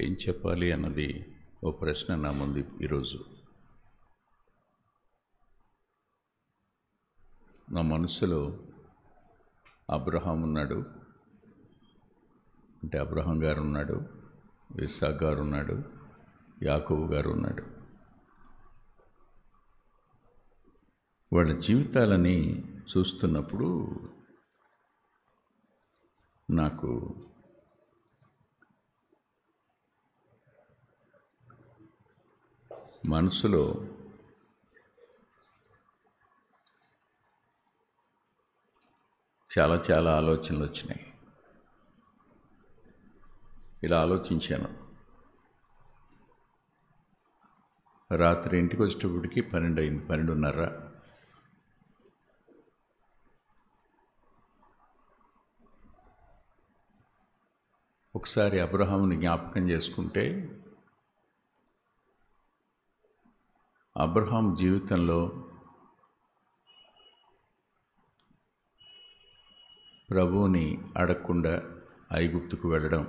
ఏం చెప్పాలి అన్నది ఓ ప్రశ్న నా ముందు ఈరోజు. నా మనసులో అబ్రహాం ఉన్నాడు, అంటే అబ్రహాం గారు ఉన్నాడు, ఇస్సాకు గారు ఉన్నాడు, యాకోబు గారు ఉన్నాడు. వాళ్ళ జీవితాలని చూస్తున్నప్పుడు నాకు మనసులో చాలా ఆలోచనలు వచ్చినాయి. ఇలా ఆలోచించాను. రాత్రి ఇంటికి వచ్చేటప్పటికి 12 అయింది, 12:30. ఒకసారి అబ్రహాముని జ్ఞాపకం చేసుకుంటే, అబ్రహాం జీవితంలో ప్రభువుని అడగకుండా ఐగుప్తుకు వెళ్ళడం,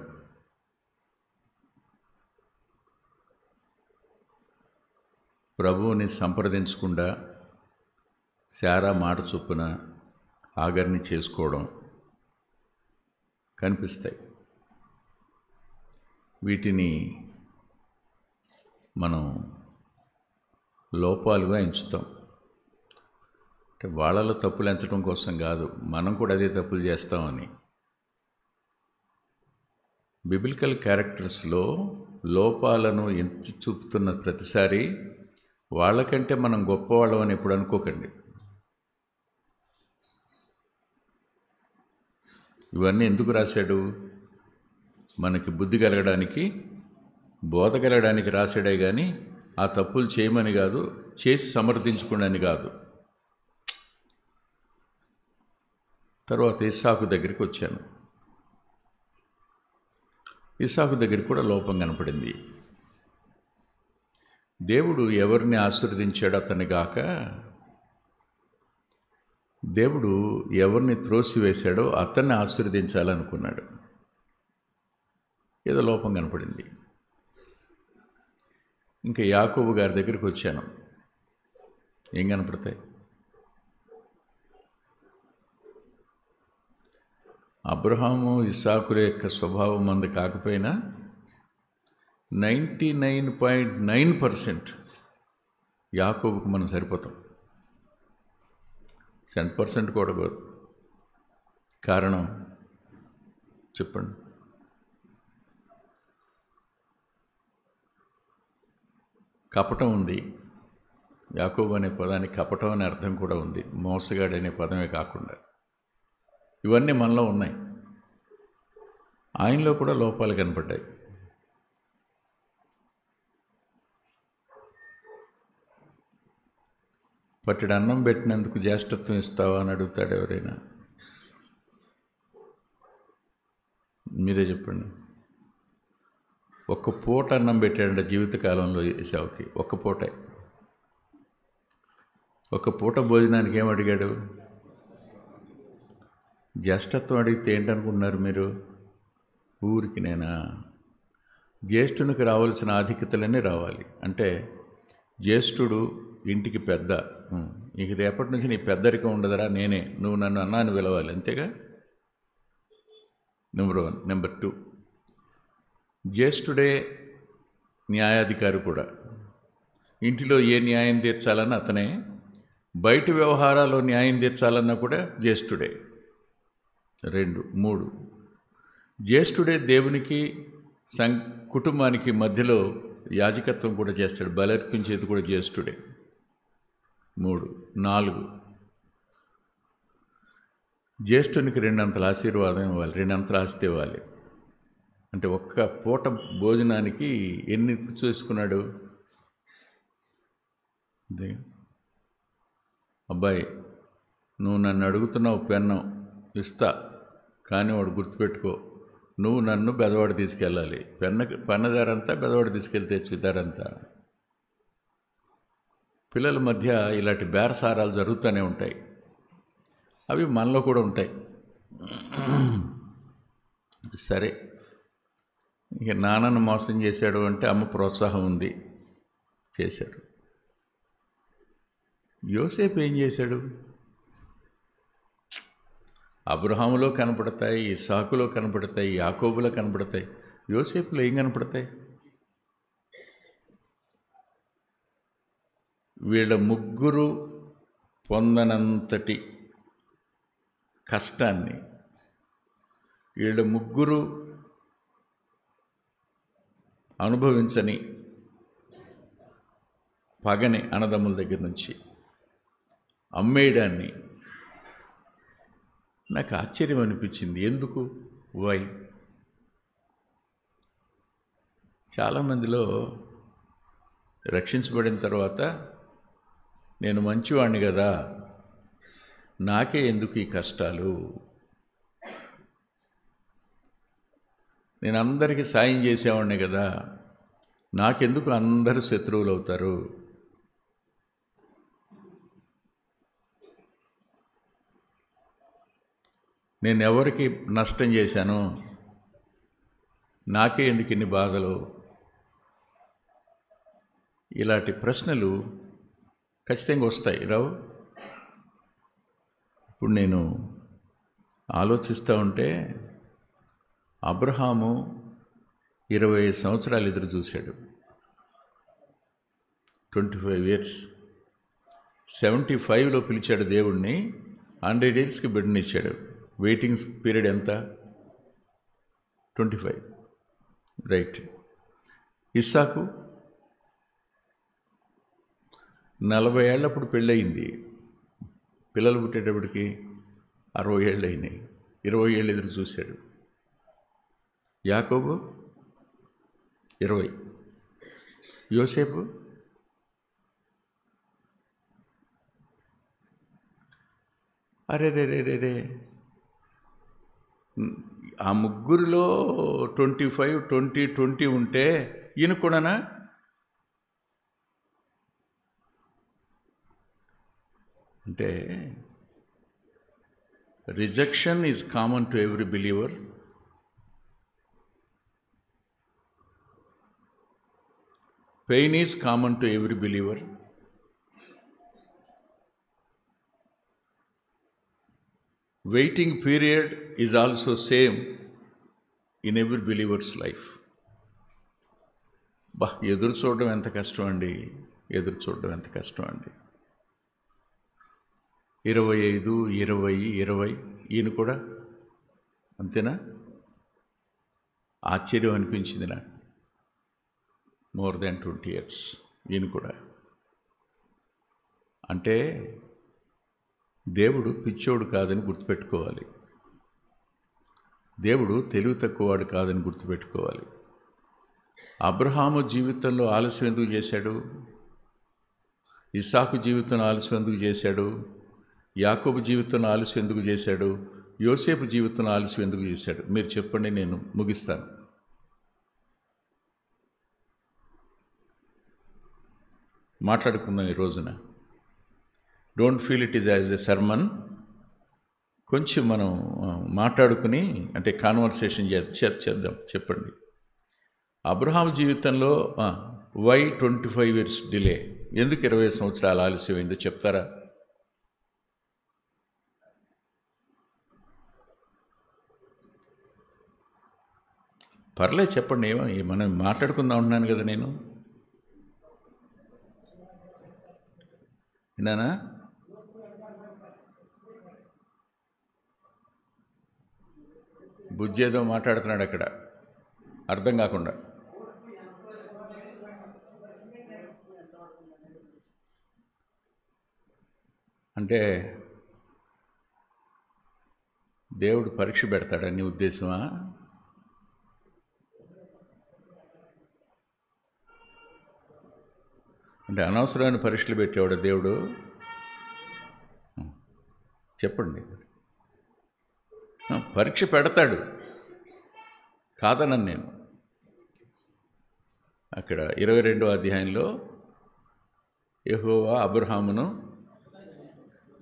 ప్రభువుని సంప్రదించకుండా శారా మాట చొప్పున ఆగర్ని చేసుకోవడం కనిపిస్తాయి. వీటిని మనం లోపాలుగా ఎంచుతాం. అంటే వాళ్ళలో తప్పులు ఎంచడం కోసం కాదు, మనం కూడా అదే తప్పులు చేస్తామని. బిబిలికల్ క్యారెక్టర్స్లో లోపాలను ఎంచి చూపుతున్న ప్రతిసారి వాళ్ళకంటే మనం గొప్పవాళ్ళం అని ఎప్పుడు అనుకోకండి. ఇవన్నీ ఎందుకు రాశాడు? మనకి బుద్ధి కలగడానికి, బోధ కలగడానికి రాశాడే కానీ ఆ తప్పులు చేయమని కాదు, చేసి సమర్థించుకోండి కాదు. తర్వాత ఇస్సాకు దగ్గరికి వచ్చాను. ఇస్సాకు దగ్గర కూడా లోపం కనపడింది. దేవుడు ఎవరిని ఆశీర్వదించాడు అతన్ని గాక, దేవుడు ఎవరిని త్రోసివేశాడో అతన్ని ఆశీర్వదించాలనుకున్నాడు. ఏదో లోపం కనపడింది. ఇంకా యాకోబు గారి దగ్గరికి వచ్చాను. ఏం కనపడతాయి? అబ్రహాము ఇస్సాకుల యొక్క స్వభావం మంది కాకపోయినా 99.9% యాకోబుకు మనం సరిపోతాం. 100% కూడా కాదు. కారణం చెప్పండి. కపటం ఉంది. యాకోబు అనే పదానికి కపటం అనే అర్థం కూడా ఉంది, మోసగాడు అనే పదమే కాకుండా. ఇవన్నీ మనలో ఉన్నాయి. ఆయనలో కూడా లోపాలు కనపడ్డాయి. పట్టెడు అన్నం పెట్టినందుకు జ్యేష్ఠత్వం ఇస్తావా అని అడుగుతాడు ఎవరైనా? మీరే చెప్పండి. ఒక్క పూట అన్నం పెట్టాడంట జీవితకాలంలో ఏశావుకి. ఒక్క పూటే. ఒక్క పూట భోజనానికి ఏం అడిగాడు? జ్యేష్ఠత్వం అడిగితే ఏంటనుకుంటున్నారు మీరు? ఊరికి నేనా? జ్యేష్ఠునికి రావాల్సిన ఆధిక్యతలన్నీ రావాలి. అంటే జ్యేష్ఠుడు ఇంటికి పెద్ద. నీకు రేపటి నుంచి నీ పెద్దరికం ఉండదురా, నేనే, నువ్వు నన్ను అన్నాన్ని పిలవాలి, అంతేగా. నెంబర్ 1. నెంబర్ 2, జ్యేష్ఠుడే న్యాయాధికారి కూడా. ఇంటిలో ఏ న్యాయం తీర్చాలన్నా అతనే, బయట వ్యవహారాల్లో న్యాయం తీర్చాలన్నా కూడా జ్యేష్ఠుడే. 2, 3, జ్యేష్ఠుడే దేవునికి కుటుంబానికి మధ్యలో యాజకత్వం కూడా చేస్తాడు, బలర్పించేది కూడా జ్యేష్ఠుడే. 3, 4, జ్యేష్ఠునికి 2 అంతల ఆశీర్వాదం ఇవ్వాలి, 2 అంతల ఆస్తి ఇవ్వాలి. అంటే ఒక్క పూట భోజనానికి ఎన్ని చేసుకున్నాడు? అబ్బాయి, నువ్వు నన్ను అడుగుతున్నావు పెన్నం ఇస్తా, కానీ వాడు గుర్తుపెట్టుకో, నువ్వు నన్ను బెదవాడు తీసుకెళ్ళాలి. పెన్నదారంతా బెదవాడు తీసుకెళ్తే చుద్దారంతా. పిల్లల మధ్య ఇలాంటి బేరసారాలు జరుగుతూనే ఉంటాయి. అవి మనలో కూడా ఉంటాయి. సరే, ఇక నాన్నను మోసం చేశాడు అంటే అమ్మ ప్రోత్సాహం ఉంది, చేశాడు. యోసేపు ఏం చేశాడు? అబ్రహాములో కనపడతాయి, ఇస్సాకులో కనపడతాయి, యాకోబులో కనపడతాయి, యోసేపులో ఏం కనపడతాయి? వీళ్ళ ముగ్గురు పొందనంతటి కష్టాన్ని, వీళ్ళ ముగ్గురు అనుభవించని పగని అన్నదమ్ముల దగ్గర నుంచి అమ్మేయడాన్ని నాకు ఆశ్చర్యం అనిపించింది. ఎందుకు? వై? చాలామందిలో రక్షించబడిన తర్వాత నేను మంచివాణ్ణి కదా, నాకే ఎందుకు ఈ కష్టాలు, నేను అందరికీ సాయం చేసేవాడిని కదా, నాకెందుకు అందరూ శత్రువులు అవుతారు? నేను ఎవరికి నష్టం చేశాను, నాకే ఎందుకు ఇన్ని బాధలు? ఇలాంటి ప్రశ్నలు ఖచ్చితంగా వస్తాయి, రావు? ఇప్పుడు నేను ఆలోచిస్తూ ఉంటే అబ్రహాము 25 సంవత్సరాలు ఎదురు చూశాడు, 25 years. 75లో పిలిచాడు దేవుణ్ణి, 100 yearsకి బిడ్డనిచ్చాడు. వెయిటింగ్ పీరియడ్ ఎంత? 25, రైట్. ఇస్సాకు 40 ఏళ్ళప్పుడు పెళ్ళయింది, పిల్లలు పుట్టేటప్పటికి 60 ఏళ్ళు అయినాయి, 20 ఏళ్ళు ఎదురు చూశాడు. యాకోబు 20, యోసేపు అరే రే రే రే రే ఆ ముగ్గురిలో 25, 20, 20 ఉంటే ఈయన కూడానా? అంటే rejection is common to every believer. Pain is common to every believer. Waiting period is also same in every believers life. ఎదురు చూడడం ఎంత కష్టం అండి, ఎదురు చూడడం ఎంత కష్టం అండి. 25, 20, 20 ఈయన కూడా అంతేనా? ఆశ్చర్యం అనిపించింది నాకు. మోర్ దాన్ 20 years ఈయన కూడా. అంటే దేవుడు పిచ్చోడు కాదని గుర్తుపెట్టుకోవాలి, దేవుడు తెలివి తక్కువవాడు కాదని గుర్తుపెట్టుకోవాలి. అబ్రహాము జీవితంలో ఆలస్యం ఎందుకు చేశాడు? ఇస్సాకు జీవితంలో ఆలస్యం ఎందుకు చేశాడు? యాకోబు జీవితంలో ఆలస్యం ఎందుకు చేశాడు? యోసేపు జీవితంలో ఆలస్యం ఎందుకు చేశాడు? మీరు చెప్పండి, నేను ముగిస్తాను. మాట్లాడుకుందాం ఈ రోజున. Don't feel it is as a sermon. కొంచెం మనం మాట్లాడుకుని, అంటే కాన్వర్సేషన్ చేద్దాం. చెప్పండి, అబ్రహాం జీవితంలో వై 25 years డిలే? ఎందుకు 20 సంవత్సరాలు ఆలస్యమైందో చెప్తారా? పర్లేదు చెప్పండి, ఏమో మనం మాట్లాడుకుందాం ఉంటున్నాను కదా నేను. విన్నానా? బుజ్జేదో మాట్లాడుతున్నాడు అక్కడ, అర్థం కాకుండా. అంటే దేవుడు పరీక్ష పెడతాడని ఉద్దేశమా? అంటే అనవసరమైన పరీక్షలు పెట్టేవాడు దేవుడు? చెప్పండి. పరీక్ష పెడతాడు, కాదనను నేను. అక్కడ 22వ అధ్యాయంలో యెహోవా అబ్రహామును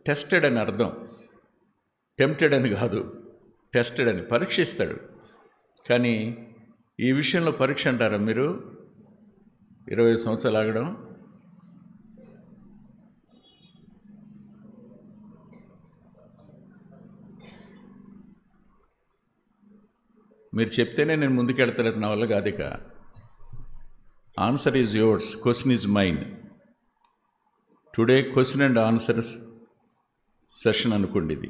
టెస్టెడ్ అని అర్థం, టెంప్టెడ్ అని కాదు, టెస్టెడ్ అని. పరీక్షిస్తాడు. కానీ ఈ విషయంలో పరీక్ష అంటారా మీరు? 20 సంవత్సరాలు ఆగడం. మీరు చెప్తేనే నేను ముందుకెళ్తలేదు, నా వల్ల కాదు. ఇక answer is yours, question is mine. Today question and answers session అనుకోండి ఇది.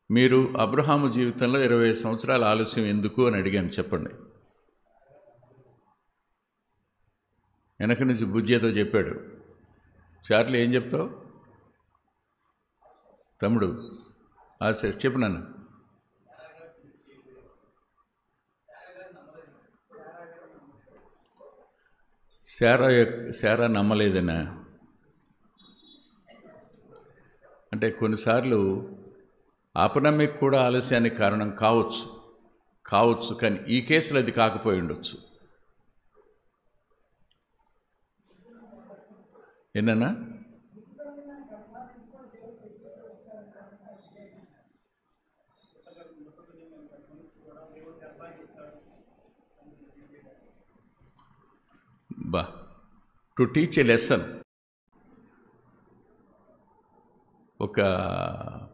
మీరు అబ్రహాము జీవితంలో 20 సంవత్సరాల ఆలస్యం ఎందుకు అని అడిగాను, చెప్పండి. వెనక నుంచి బుజ్జి ఏదో చెప్పాడు. చార్లీ ఏం చెప్తావు తమ్ముడు? చెప్పు నాన్న. శారా నమ్మలేదనా? అంటే కొన్నిసార్లు అపనమ్మిక కూడా ఆలస్యానికి కారణం కావచ్చు, కానీ ఈ కేసులో అది కాకపోయి ఉండొచ్చు. ఏంటన్నా? టు టీచ్ ఏ లెసన్, ఒక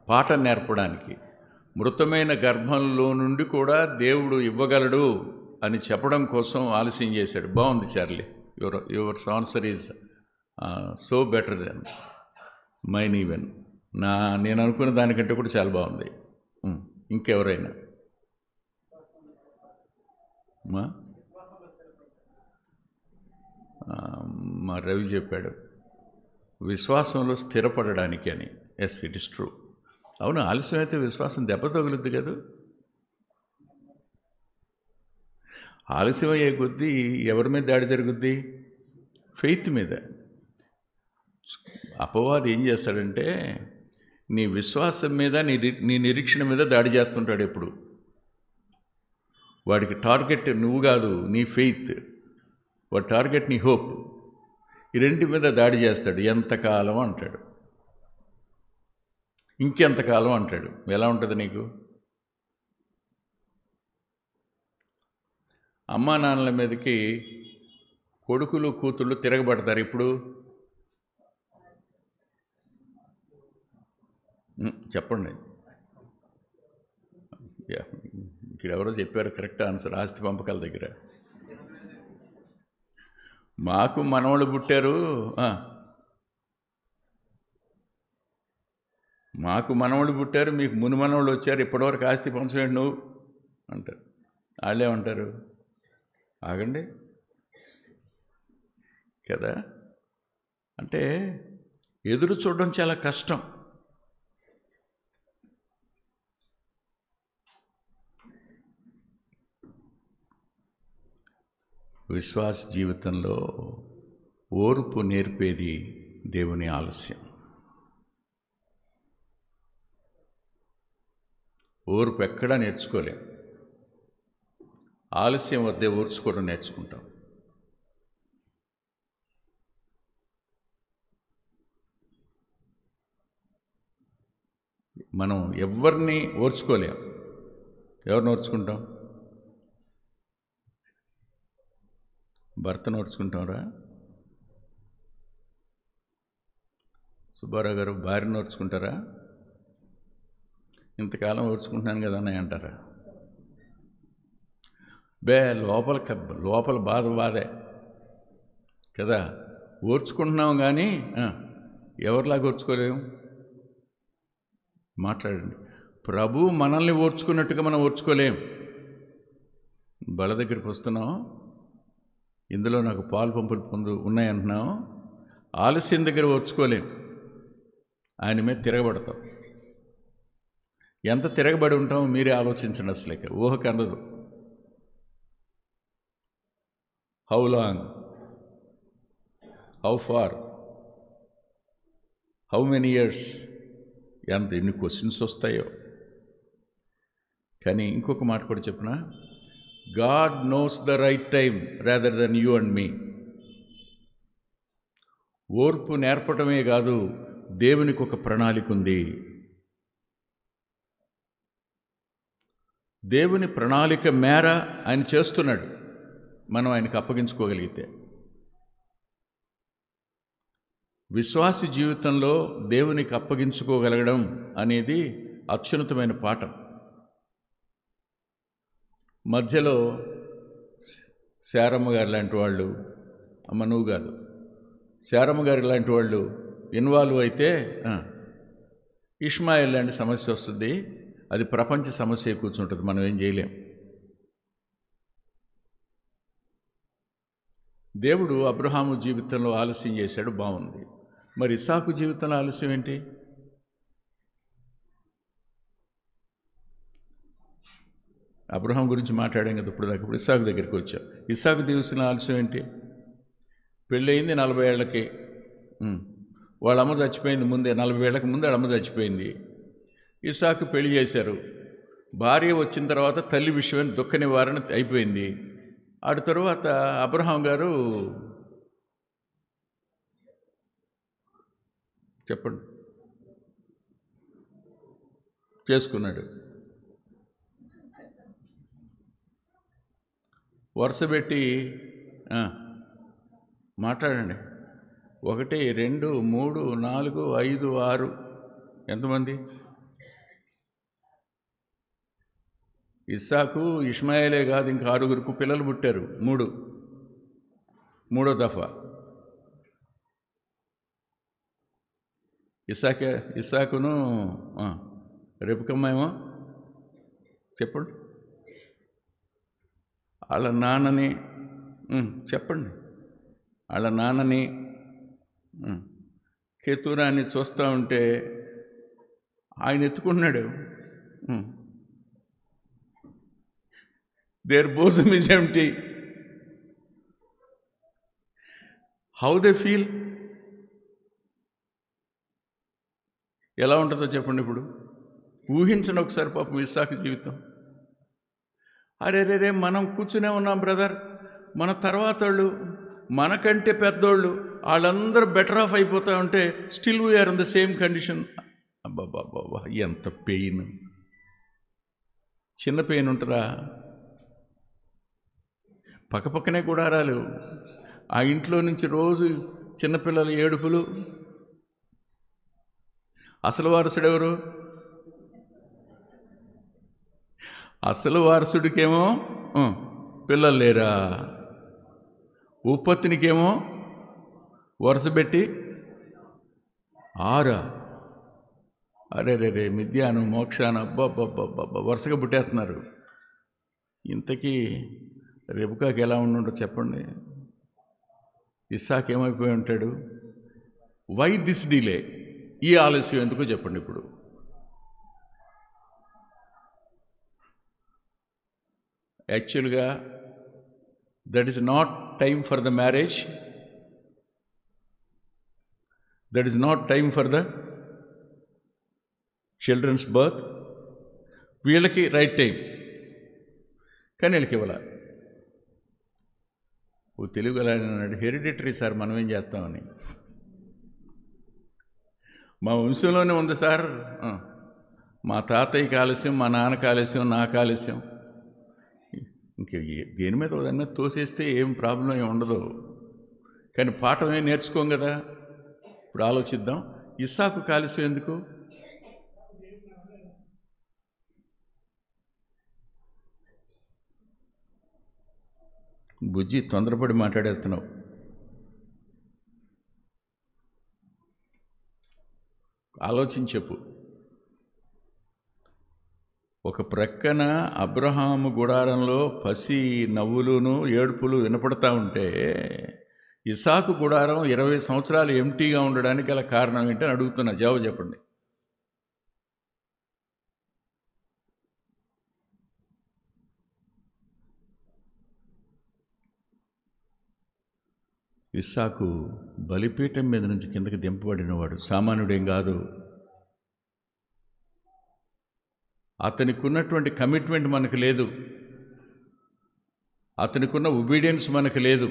పాఠం నేర్పడానికి, మృతమైన గర్భంలో నుండి కూడా దేవుడు ఇవ్వగలడు అని చెప్పడం కోసం ఆలస్యం చేశాడు. బాగుంది Charlie, yours answer is so better than mine even. నేను అనుకున్న దానికంటే కూడా చాలా బాగుంది. ఇంకెవరైనా? మా రవి చెప్పాడు విశ్వాసంలో స్థిరపడడానికి అని. Yes, it is true. అవును, ఆలస్యం అయితే విశ్వాసం దెబ్బ తగులుద్ది కదా. ఆలస్యం అయ్యే కొద్దీ ఎవరి మీద దాడి జరుగుద్ది? ఫెయిత్ మీద. అపవాది ఏం చేస్తాడంటే నీ విశ్వాసం మీద, నీ నిరీక్షణ మీద దాడి చేస్తుంటాడు ఎప్పుడు. వాడికి టార్గెట్ నువ్వు కాదు, నీ ఫెయిత్. వాడి టార్గెట్ నీ హోప్. ఈ రెంటి మీద దాడి చేస్తాడు. ఎంతకాలం అంటాడు, ఇంకెంతకాలం అంటాడు. ఎలా ఉంటుంది నీకు? అమ్మా నాన్నల మీదకి కొడుకులు కూతుళ్ళు తిరగబడతారు. ఇప్పుడు చెప్పండి. ఇక్కడ ఎవరో చెప్పారు కరెక్ట్ ఆన్సర్, ఆస్తి పంపకాల దగ్గర. మాకు మనవాళ్ళు పుట్టారు, మాకు మనవాళ్ళు పుట్టారు, మీకు ముని మనవాళ్ళు వచ్చారు, ఇప్పటివరకు ఆస్తి పంచవేంటి నువ్వు అంటారు. వాళ్ళేమంటారు? ఆగండి కదా. అంటే ఎదురు చూడడం చాలా కష్టం. విశ్వాస జీవితంలో ఓర్పు నేర్పేది దేవుని ఆలస్యం. ఓర్పు ఎక్కడా నేర్చుకోలేం. ఆలస్యం వద్దే ఓర్చుకోవడం నేర్చుకుంటాం. మనం ఎవరిని ఓర్చుకోలేం. ఎవరిని ఓర్చుకుంటాం? భర్తను ఓర్చుకుంటాంరా? సుబ్బారావు గారు భార్యను ఓర్చుకుంటారా? ఇంతకాలం ఓర్చుకుంటున్నాను కదా అన్నయ్య అంటారా? లోపల బాధే కదా. ఓర్చుకుంటున్నాం కానీ ఎవరిలాగా ఓర్చుకోలేము? మాట్లాడండి. ప్రభు మనల్ని ఓర్చుకున్నట్టుగా మనం ఓర్చుకోలేం. బల దగ్గరికి వస్తున్నాం, ఇందులో నాకు పాలు పంపులు ఉన్నాయంటున్నాం. ఆలస్యం దగ్గర ఓర్చుకోలేం, ఆయన మీద తిరగబడతాం. ఎంత తిరగబడి ఉంటామో మీరే ఆలోచించండి. అసలేక ఊహకు అందదు. How long, how far, how many years, ఎన్ని క్వశ్చన్స్ వస్తాయో. కానీ ఇంకొక మాట కూడా చెప్పిన, God knows the right time rather than you and me. ఓర్పు నేర్పడమే కాదు, దేవునికి ఒక ప్రణాళిక ఉంది. దేవుని ప్రణాళిక మేర ఆయన చేస్తున్నాడు, మనం ఆయనకు అప్పగించుకోగలిగితే. విశ్వాసి జీవితంలో దేవునికి అప్పగించుకోగలగడం అనేది అత్యున్నతమైన పాఠం. మధ్యలో శారమ్మ గారు లాంటి వాళ్ళు, అమ్మ నువ్వు కాదు, శారమ్మ గారి లాంటి వాళ్ళు ఇన్వాల్వ్ అయితే ఇష్మాయిల్ లాంటి సమస్య వస్తుంది. అది ప్రపంచ సమస్య కూర్చుంటుంది, మనం ఏం చేయలేం. దేవుడు అబ్రహాము జీవితంలో ఆలస్యం చేశాడు, బాగుంది. మరి ఇస్సాకు జీవితంలో ఆలస్యం ఏంటి? అబ్రహాం గురించి మాట్లాడాం కదా ఇప్పుడు దాకా. ఇప్పుడు ఇస్సాకు దగ్గరికి వచ్చాం. ఇస్సాకు జీవితంలో ఆలస్యం ఏంటి? పెళ్ళయింది 40 ఏళ్ళకి, వాళ్ళ అమ్మ చచ్చిపోయింది ముందే. 40 ఏళ్ళకి ముందే వాళ్ళ అమ్మ చచ్చిపోయింది. ఇస్సాకు పెళ్లి చేశారు. భార్య వచ్చిన తర్వాత తల్లి విషయమైన దుఃఖ నివారణ అయిపోయింది. ఆడు తరువాత అబ్రహాం గారు చెప్పండి చేసుకున్నాడు. వరుస పెట్టి మాట్లాడండి. 1 2 3 4 5 6 ఎంతమంది? ఇస్సాకు ఇష్మాయేలే కాదు, ఇంకా 6 పిల్లలు పుట్టారు. మూడో దఫా ఇస్సాకును రెబెక్కమ్మేమో చెప్పండి. వాళ్ళ నాన్నని చెప్పండి. వాళ్ళ నాన్నని కేతురాన్ని చూస్తూ ఉంటే ఆయన ఎత్తుకున్నాడు. Their bosom is empty. How they feel? ఎలా ఉంటుందో చెప్పండి. ఇప్పుడు ఊహించండి ఒకసారి పాపం ఇస్సాకు జీవితం. అరే మనం కూర్చునే ఉన్నాం బ్రదర్, మన తర్వాత వాళ్ళు, మనకంటే పెద్దోళ్ళు, వాళ్ళందరూ బెటర్ ఆఫ్ అయిపోతూ ఉంటే still we are in the same condition. అబ్బాబాబా, ఎంత పెయిన్! చిన్న పెయిన్ ఉంటుందా? పక్కపక్కనే గుడారాలు, ఆ ఇంట్లో నుంచి రోజు చిన్నపిల్లల ఏడుపులు. అసలు వారసుడెవరు? అసలు వారసుడికేమో పిల్లలు లేరా, ఉపపత్నికేమో వరుస పెట్టి 6. అరే మిద్యాను మోక్షాను అబ్బాబ్బాబ్బా వరుసగా పుట్టేస్తున్నారు. ఇంతకీ రెబెక్కాకి ఎలా ఉండుంటో చెప్పండి. ఇస్సాకు ఏమైపోయి ఉంటాడు? Why this delay? ఈ ఆలస్యం ఎందుకో చెప్పండి. ఇప్పుడు యాక్చువల్గా that is not time for the marriage, that is not time for the children's birth. వీళ్ళకి రైట్ టైం, కానీ వీళ్ళకి ఇవ్వాల. ఓ తెలుగు ఎలా అన్నాడు, హెరిడిటరీ సార్, మనం ఏం చేస్తామని. మా వంశంలోనే ఉంది సార్, మా తాతయ్యకి ఆలస్యం, మా నాన్నకి ఆలస్యం, నాకు ఆలస్యం. ఇంక దేని మీద దాని మీద తోసేస్తే ఏం ప్రాబ్లం ఏమి ఉండదు, కానీ పాఠం ఏం నేర్చుకోం కదా. ఇప్పుడు ఆలోచిద్దాం, ఇస్సాకు ఆలస్యం ఎందుకు? బుజ్జి తొందరపడి మాట్లాడేస్తున్నావు. ఆలోచించి చెప్పు. ఒక ప్రక్కన అబ్రహాము గుడారంలో పసి నవ్వులును ఏడుపులు వినపడతా ఉంటే, ఇస్సాకు గుడారం 20 సంవత్సరాలు ఎంటీగా ఉండడానికి గల కారణం ఏంటని అడుగుతున్నా, జవాబు చెప్పండి. ఇస్సాకు బలిపీఠం మీద నుంచి కిందకి దింపబడినవాడు, సామాన్యుడేం కాదు. అతనికి ఉన్నటువంటి కమిట్మెంట్ మనకు లేదు, అతనికున్న ఒబీడియన్స్ మనకు లేదు.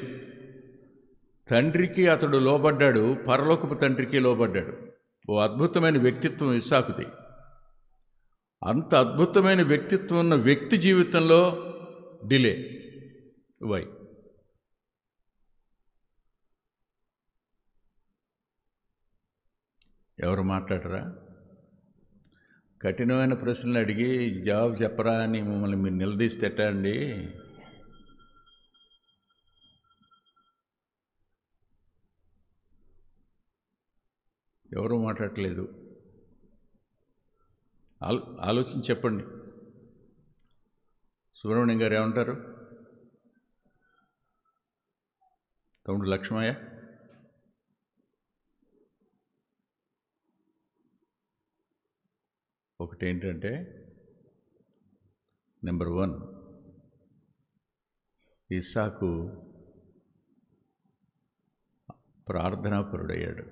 తండ్రికి అతడు లోబడ్డాడు, పరలోకపు తండ్రికి లోబడ్డాడు. ఓ అద్భుతమైన వ్యక్తిత్వం ఇస్సాకుది. అంత అద్భుతమైన వ్యక్తిత్వం ఉన్న వ్యక్తి జీవితంలో డిలే. వై? ఎవరు మాట్లాడరా? కఠినమైన ప్రశ్నలు అడిగి జవాబు చెప్పరా అని మిమ్మల్ని మీరు నిలదీస్తే ఎట్టా అండి? ఎవరూ మాట్లాడట్లేదు. ఆలోచించి చెప్పండి. సుబ్రహ్మణ్యం గారు ఏమంటారు? తమ్ముడు లక్ష్మయ్య, ఒకటేంటంటే నెంబర్ 1, ఇస్సాకు ప్రార్థనాపరుడయ్యాడు.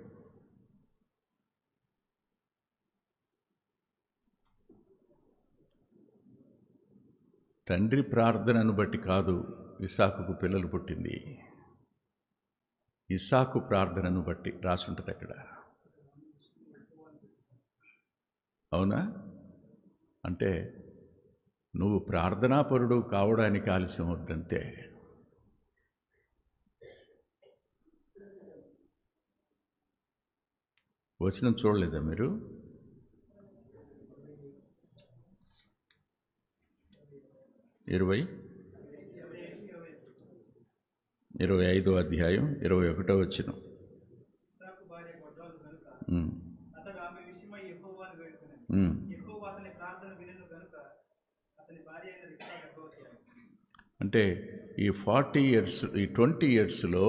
తండ్రి ప్రార్థనను బట్టి కాదు ఇస్సాకుకు పిల్లలు పుట్టింది, ఇస్సాకు ప్రార్థనను బట్టి రాసుంటుంది అక్కడ. అవునా? అంటే నువ్వు ప్రార్థనాపరుడు కావడానికి ఆలస్యం వద్దంతే. వచనం చూడలేదా మీరు? 25వ అధ్యాయం 21వ వచనం. అంటే ఈ 40 ఇయర్స్, ఈ 20 ఇయర్స్లో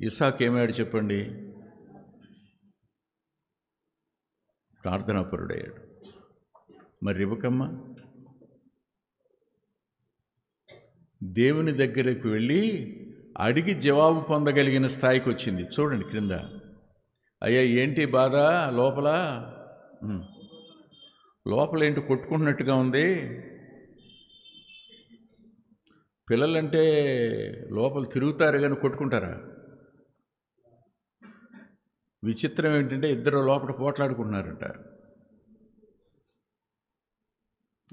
ఇస్సాకు ఏమయ్యాడు చెప్పండి? ప్రార్థనాపరుడయ్యాడు. మరి రిబకమ్మ దేవుని దగ్గరకు వెళ్ళి అడిగి జవాబు పొందగలిగిన స్థాయికి వచ్చింది. చూడండి క్రింద, అయ్యా ఏంటి బాధ లోపల? లోపల ఏంటి కొట్టుకుంటున్నట్టుగా ఉంది? పిల్లలంటే లోపల తిరుగుతారు కానీ కొట్టుకుంటారా? విచిత్రం ఏంటంటే ఇద్దరు లోపల పోట్లాడుకుంటున్నారంట.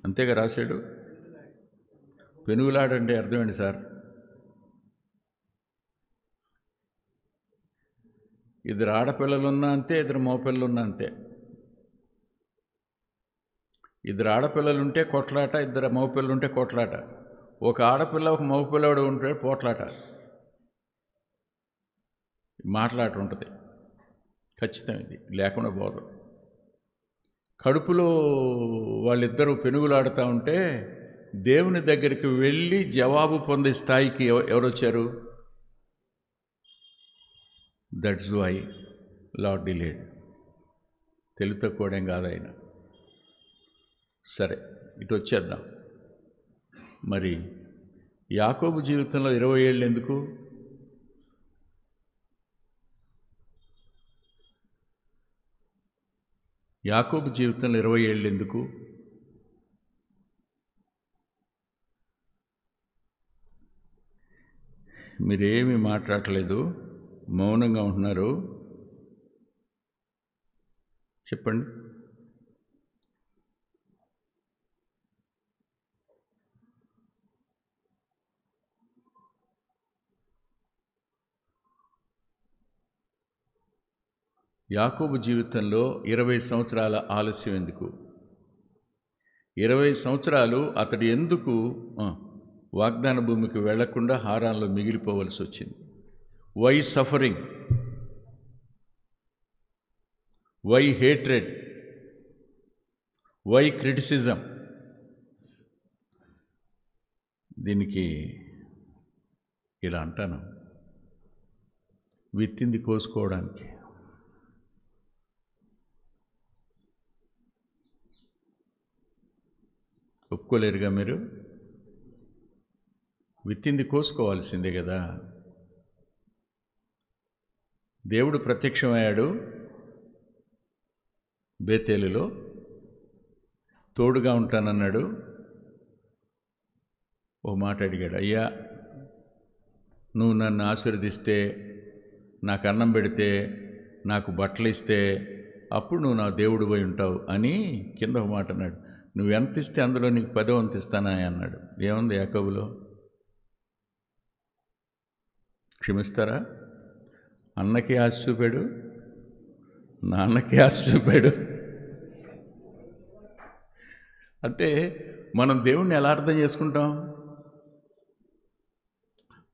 అంతేగా రాశాడు. పెనుగులాడంటే అర్థమేంటి సార్? ఇద్దరు ఆడపిల్లలున్నా అంతే, ఇద్దరు మగపిల్లలున్నా అంతే. ఇద్దరు ఆడపిల్లలుంటే కొట్లాట, ఇద్దరు మగపిల్లలుంటే కొట్లాట. ఒక ఆడపిల్ల ఒక మగపిల్లవాడు ఉంటే పోట్లాట, మాట్లాట ఉంటుంది ఖచ్చితం. ఇది లేకుండా పోదు. కడుపులో వాళ్ళిద్దరూ పెనుగులాడుతూ ఉంటే దేవుని దగ్గరికి వెళ్ళి జవాబు పొందే స్థాయికి ఎవరు వచ్చారు? That's why lord delayed. తెలివి తక్కువడేం కాదు ఆయన. సరే, ఇటు వచ్చేద్దాం. మరి యాకోబు జీవితంలో 20 ఏళ్ళు ఎందుకు? యాకోబు జీవితంలో 20 ఏళ్ళు ఎందుకు? మీరేమీ మాట్లాడలేదు, మౌనంగా ఉంటున్నారు. చెప్పండి. యాకోబు జీవితంలో 20 సంవత్సరాల ఆలస్యం ఎందుకు? 20 సంవత్సరాలు అతడు ఎందుకు వాగ్దాన భూమికి వెళ్లకుండా హారాన్లో మిగిలిపోవలసి వచ్చింది? Why suffering? Why hatred? Why criticism? దీనికి ఇలా అంటాను, విత్తింది కోసుకోవడానికి. ఒప్పుకోలేరుగా మీరు? విత్తింది కోసుకోవాల్సిందే కదా. దేవుడు ప్రత్యక్షమయ్యాడు బేతేలులో, తోడుగా ఉంటానన్నాడు. ఓ మాట అడిగాడు, అయ్యా నువ్వు నన్ను ఆశీర్వదిస్తే, నాకు అన్నం పెడితే, నాకు బట్టలు ఇస్తే అప్పుడు నువ్వు నా దేవుడివై ఉంటావు అని కింద ఒక మాట అన్నాడు. నువ్వు ఎంత ఇస్తే అందులో నీకు 10వ వంతు ఇస్తానా అన్నాడు. ఏముంది యాకోబులో? క్షమిస్తారా? అన్నకి ఆశ చూపాడు, నాన్నకి ఆశ చూపాడు. అంటే మనం దేవుణ్ణి ఎలా అర్థం చేసుకుంటాం?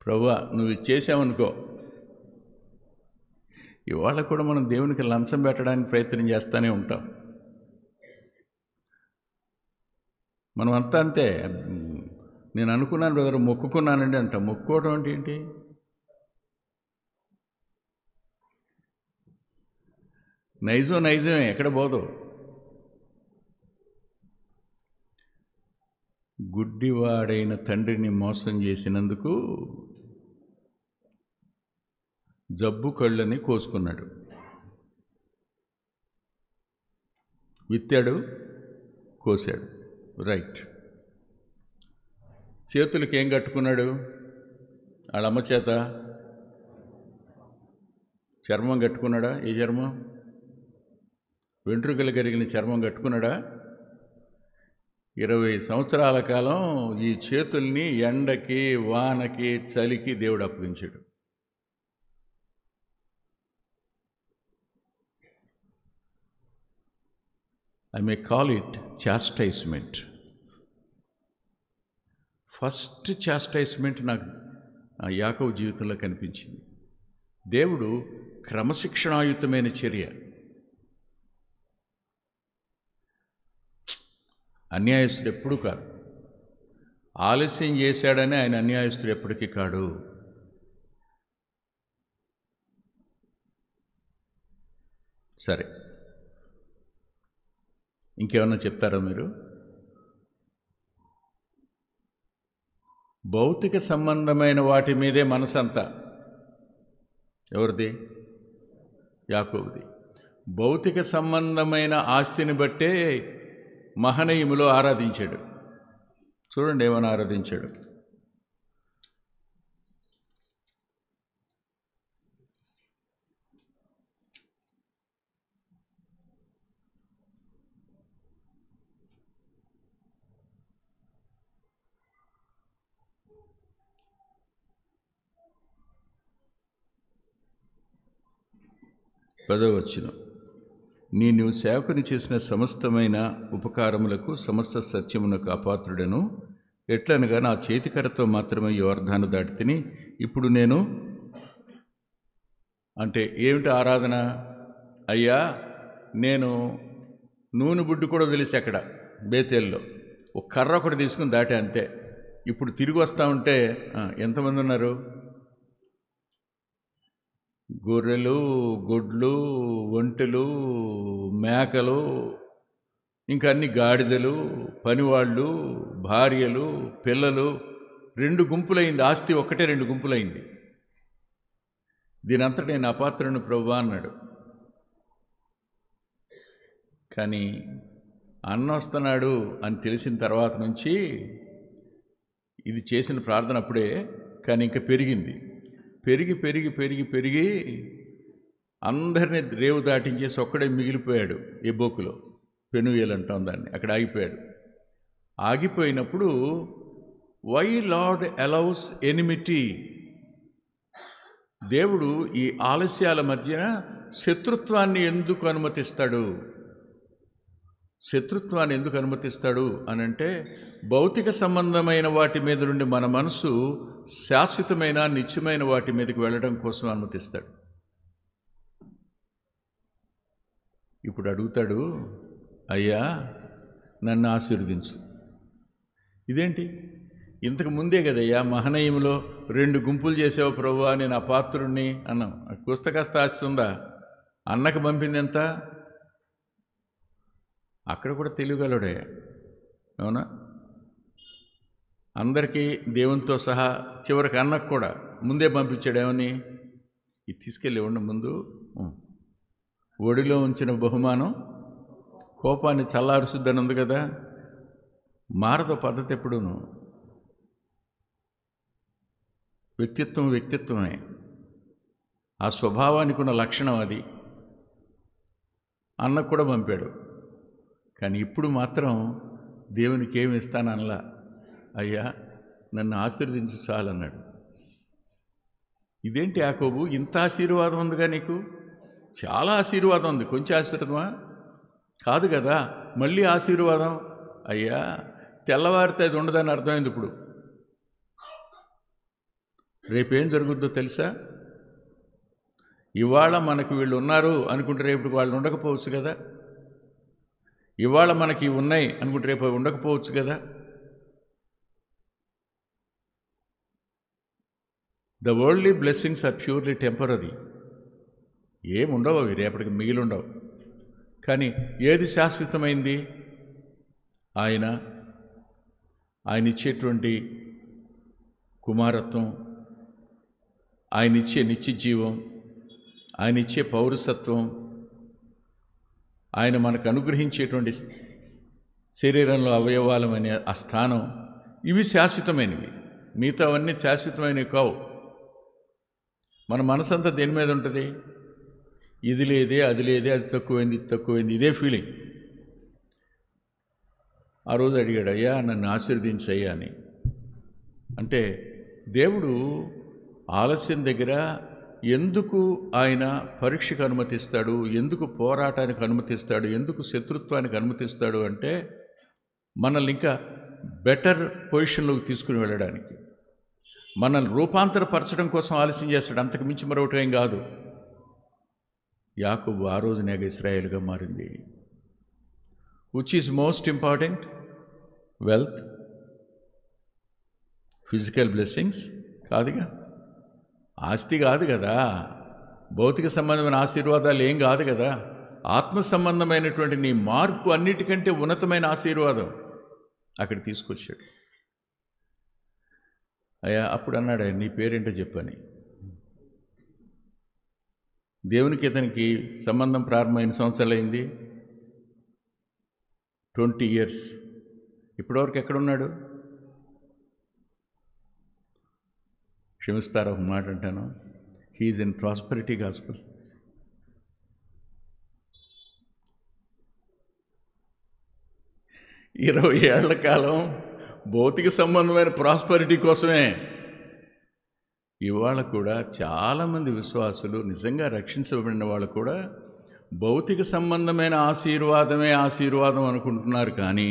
ప్రభువా నువ్వు చేసావనుకో, ఇవాళ కూడా మనం దేవునికి లంచం పెట్టడానికి ప్రయత్నం చేస్తూనే ఉంటాం. మనం అంతా అంతే. నేను అనుకున్నాను బ్రదర్, మొక్కుకున్నానండి అంట. మొక్కుకోవడం అంటే ఏంటి? నైజమే, ఎక్కడ పోదు. గుడ్డివాడైన తండ్రిని మోసం చేసినందుకు జబ్బు కళ్ళని కోసుకున్నాడు. విత్తాడు, కోసాడు. రైట్. చేతులకి ఏం కట్టుకున్నాడు? వాళ్ళమ్మ చేత చర్మం కట్టుకున్నాడా? ఏ చర్మం? వెంట్రుకలు కరిగిన చర్మం కట్టుకున్నాడా? 20 సంవత్సరాల కాలం ఈ చేతుల్ని ఎండకి, వానకి, చలికి దేవుడు అప్పగించాడు. I may call it chastisement. First chastisement నాకు యాకోబు జీవితంలో కనిపించింది. దేవుడు క్రమశిక్షణాయుతమైన చర్య. అన్యాయస్తుడు ఎప్పుడూ కాదు. ఆలస్యం చేశాడని ఆయన అన్యాయస్తుడు ఎప్పటికీ కాడు. సరే, ఇంకేమన్నా చెప్తారా మీరు? భౌతిక సంబంధమైన వాటి మీదే మనసంతా. ఎవరిది? యాకోబుది. భౌతిక సంబంధమైన ఆస్తిని బట్టే మహనయములో ఆరాధించాడు. చూడండి ఏమని ఆరాధించాడు. పదవచనం, నీవు సేవకుని చేసిన సమస్తమైన ఉపకారములకు సమస్త సత్యమునకు అపాత్రుడను. ఎట్లనగా నా చేతికరతో మాత్రమే యోర్ధాను దాటి తిని ఇప్పుడు నేను అంటే ఏమిటి ఆరాధన? అయ్యా నేను నూనె బుడ్డు కూడా తెలిసి అక్కడ బేతేల్లో ఒక కర్ర ఒకటి తీసుకుని దాటే అంతే. ఇప్పుడు తిరిగి వస్తూ ఉంటే ఎంతమంది ఉన్నారు? గొర్రెలు, గొడ్లు, ఒంటెలు, మేకలు, ఇంకా అన్ని గాడిదలు, పనివాళ్ళు, భార్యలు, పిల్లలు, 2 గుంపులైంది. ఆస్తి ఒక్కటే 2 గుంపులైంది. దీనంతటా నేను అపాత్రుని ప్రభువా అన్నాడు. కానీ అన్న వస్తున్నాడు అని తెలిసిన తర్వాత నుంచి ఇది చేసిన ప్రార్థన అప్పుడే, కానీ ఇంకా పెరిగింది. పెరిగి పెరిగి పెరిగి పెరిగి అందరినీ రేవు దాటించేసి ఒక్కడే మిగిలిపోయాడు. ఎబ్బోకులో పెనుయేలు అంటాం దాన్ని. అక్కడ ఆగిపోయాడు. ఆగిపోయినప్పుడు వై లార్డ్ అలౌస్ ఎనిమిటీ, దేవుడు ఈ ఆలస్యాల మధ్యన శత్రుత్వాన్ని ఎందుకు అనుమతిస్తాడు? శత్రుత్వాన్ని ఎందుకు అనుమతిస్తాడు అని అంటే, భౌతిక సంబంధమైన వాటి మీద నుండి మన మనసు శాశ్వతమైన నిత్యమైన వాటి మీదకి వెళ్ళడం కోసం అనుమతిస్తాడు. ఇప్పుడు అడుగుతాడు, అయ్యా నన్ను ఆశీర్వదించు. ఇదేంటి? ఇంతకు ముందే కదయ్యా మహనయంలో 2 గుంపులు చేసావు ప్రభువా, నేను అపాత్రుణ్ణి అన్నాం. కాస్త ఆస్తి ఉందా? అన్నకు పంపింది ఎంత? అక్కడ కూడా తెలియగలడే, అవునా? అందరికీ దేవునితో సహా చివరికి అన్నకు కూడా ముందే పంపించాడు. ఏమని? ఇది తీసుకెళ్ళి ఇవ్వండి ముందు. ఒడిలో ఉంచిన బహుమానం కోపాన్ని చల్లారుస్తుందని ఉంది కదా. మారదు పద్ధతి ఎప్పుడూను. వ్యక్తిత్వమే. ఆ స్వభావానికి ఉన్న లక్షణం అది. అన్నకు కూడా పంపాడు. కానీ ఇప్పుడు మాత్రం దేవునికి ఏమి ఇస్తాననలా. అయ్యా నన్ను ఆశీర్వదించు చాలన్నాడు. ఇదేంటి యాకోబు, ఇంత ఆశీర్వాదం ఉందిగా నీకు? చాలా ఆశీర్వాదం ఉంది, కొంచెం ఆశీర్వాదమా? కాదు కదా, మళ్ళీ ఆశీర్వాదం. అయ్యా తెల్లవారితే అది ఉండదని అర్థమైంది. ఇప్పుడు రేపేం జరుగుద్దో తెలుసా? ఇవాళ మనకు వీళ్ళు ఉన్నారు అనుకుంటే రేపు వాళ్ళు ఉండకపోవచ్చు కదా. ఇవాళ మనకి ఉన్నాయి అనుకుంటే రేపు ఉండకపోవచ్చు కదా. The worldly blessings are purely temporary. ఏముండవు అవి, రేపటికి మిగిలి ఉండవు. కానీ ఏది శాశ్వతమైంది? ఆయన ఇచ్చేటువంటి కుమారత్వం, ఆయన ఇచ్చే నిత్య జీవం, ఆయన ఇచ్చే పౌరసత్వం, ఆయన మనకు అనుగ్రహించేటువంటి శరీరంలో అవయవాలమనే ఆ స్థానం, ఇవి శాశ్వతమైనవి. మిగతావన్నీ శాశ్వతమైనవి కావు. మన మనసంతా దేని మీద ఉంటుంది? ఇది లేదే, అది లేదే, అది తక్కువైంది, ఇది తక్కువైంది, ఇదే ఫీలింగ్. ఆ రోజు అడిగాడు, అయ్యా నన్ను ఆశీర్వదించయ్యా అని. అంటే దేవుడు ఆలస్యం దగ్గర ఎందుకు ఆయన పరీక్షకు అనుమతిస్తాడు, ఎందుకు పోరాటానికి అనుమతిస్తాడు, ఎందుకు శత్రుత్వానికి అనుమతిస్తాడు అంటే మనల్ని ఇంకా బెటర్ పొజిషన్లోకి తీసుకుని వెళ్ళడానికి, మనల్ని రూపాంతరపరచడం కోసం ఆలస్యం చేస్తాడు. అంతకు మించి మరొకటి ఏం కాదు. యాకోబు ఆ రోజునే ఇశ్రాయేలుగా మారింది. Which is most important? Wealth, physical blessings కాదుగా, ఆస్తి కాదు కదా, భౌతిక సంబంధమైన ఆశీర్వాదాలు ఏం కాదు కదా. ఆత్మ సంబంధమైనటువంటి నీ మార్పు అన్నిటికంటే ఉన్నతమైన ఆశీర్వాదం అక్కడ తీసుకొచ్చాడు. అయ్యా అప్పుడు అన్నాడు, నీ పేరేంటో చెప్పని. దేవునికి ఇతనికి సంబంధం ప్రారంభమైన సంవత్సరాలు అయింది, 20 years. ఇప్పటివరకు ఎక్కడున్నాడు? క్షమిస్తారా ఒక మాట అంటాను, హీఈస్ ఇన్ ప్రాస్పరిటీ గాస్పెల్. ఇరవై ఏళ్ల కాలం భౌతిక సంబంధమైన ప్రాస్పరిటీ కోసమే. ఇవాళ కూడా చాలామంది విశ్వాసులు, నిజంగా రక్షించబడిన వాళ్ళు కూడా భౌతిక సంబంధమైన ఆశీర్వాదమే ఆశీర్వాదం అనుకుంటున్నారు. కానీ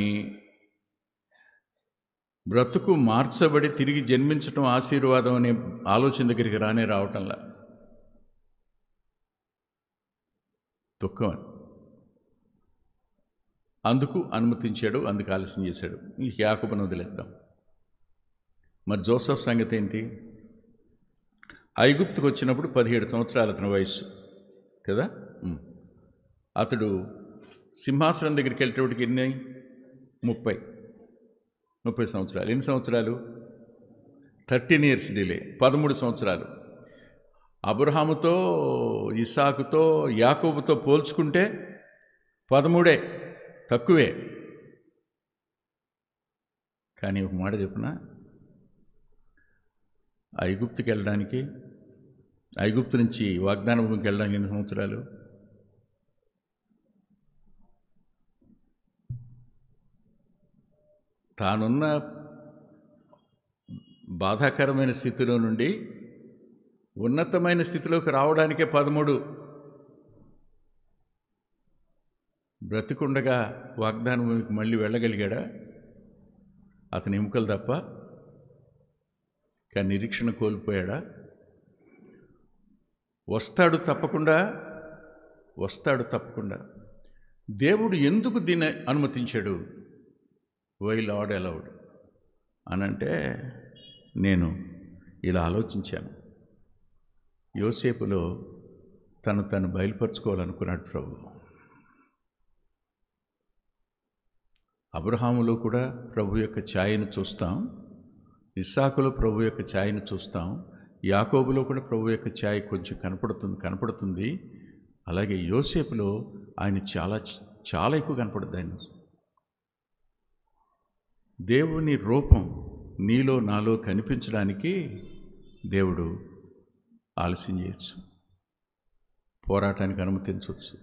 బ్రతుకు మార్చబడి తిరిగి జన్మించటం ఆశీర్వాదం అనే ఆలోచన దగ్గరికి రావటంలా. దుఃఖం. అందుకు అనుమతించాడు, అందుకు ఆలస్యం చేశాడు. ఈ యాకోబును వదిలేద్దాం. మరి జోసెఫ్ సంగతి ఏంటి? ఐగుప్తుకు వచ్చినప్పుడు 17 సంవత్సరాలు అతని వయస్సు కదా. అతడు సింహాసనం దగ్గరికి వెళ్ళేటప్పటికి ఎన్ని? 30 సంవత్సరాలు. ఎన్ని సంవత్సరాలు? 13 years డిలే, 13 సంవత్సరాలు. అబ్రహాముతో, ఇస్సాకుతో, యాకోబుతో పోల్చుకుంటే 13 తక్కువే. కానీ ఒక మాట చెప్పునా, ఐగుప్తుకి వెళ్ళడానికి, ఐగుప్తు నుంచి వాగ్దాన భూమికి వెళ్ళడానికి ఎన్ని సంవత్సరాలు? తానున్న బాధాకరమైన స్థితిలో నుండి ఉన్నతమైన స్థితిలోకి రావడానికే 13. బ్రతికుండగా వాగ్దాన భూమికి మళ్ళీ వెళ్ళగలిగాడా? అతని ఎముకలు తప్ప. కానీ నిరీక్షణ కోల్పోయాడా? వస్తాడు తప్పకుండా. దేవుడు ఎందుకు దీన్ని అనుమతించాడు? వై లార్డ్ అలౌడ్ అనంటే, నేను ఇలా ఆలోచించాను. యోసేపులో తను బయలుపరుచుకోవాలనుకున్నాడు ప్రభు. అబ్రహాములో కూడా ప్రభు యొక్క ఛాయను చూస్తాం, ఇస్సాకులో ప్రభు యొక్క ఛాయను చూస్తాం, యాకోబులో కూడా ప్రభు యొక్క ఛాయ కొంచెం కనపడుతుంది. అలాగే యోసేపులో ఆయన చాలా ఎక్కువ కనపడుతుంది. ఆయన దేవుని రూపం నీలో నాలో కనిపించడానికి దేవుడు ఆలస్యం చేయొచ్చు, పోరాటానికి అనుమతించవచ్చు,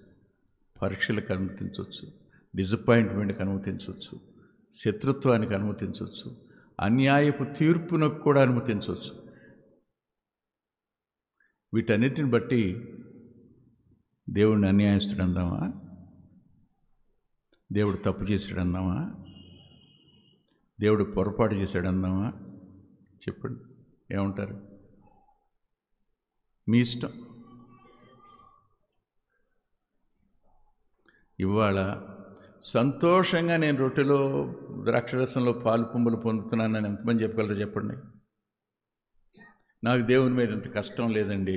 పరీక్షలకు అనుమతించవచ్చు, డిసప్పాయింట్మెంట్కి అనుమతించవచ్చు, శత్రుత్వానికి అనుమతించవచ్చు, అన్యాయపు తీర్పునకు కూడా అనుమతించవచ్చు. వీటన్నిటిని బట్టి దేవుడిని అన్యాయస్తుడు అందామా? దేవుడు తప్పు చేశాడు అందామా? దేవుడు పొరపాటు చేశాడు అందామా? చెప్పండి, ఏమంటారు? మీ ఇష్టం. ఇవాళ సంతోషంగా నేను రొట్టెలో ద్రాక్షరసంలో పాలు పొంగులు పొందుతున్నానని ఎంతమంది చెప్పగలరు చెప్పండి? నాకు దేవుని మీద ఇంత కష్టం లేదండి,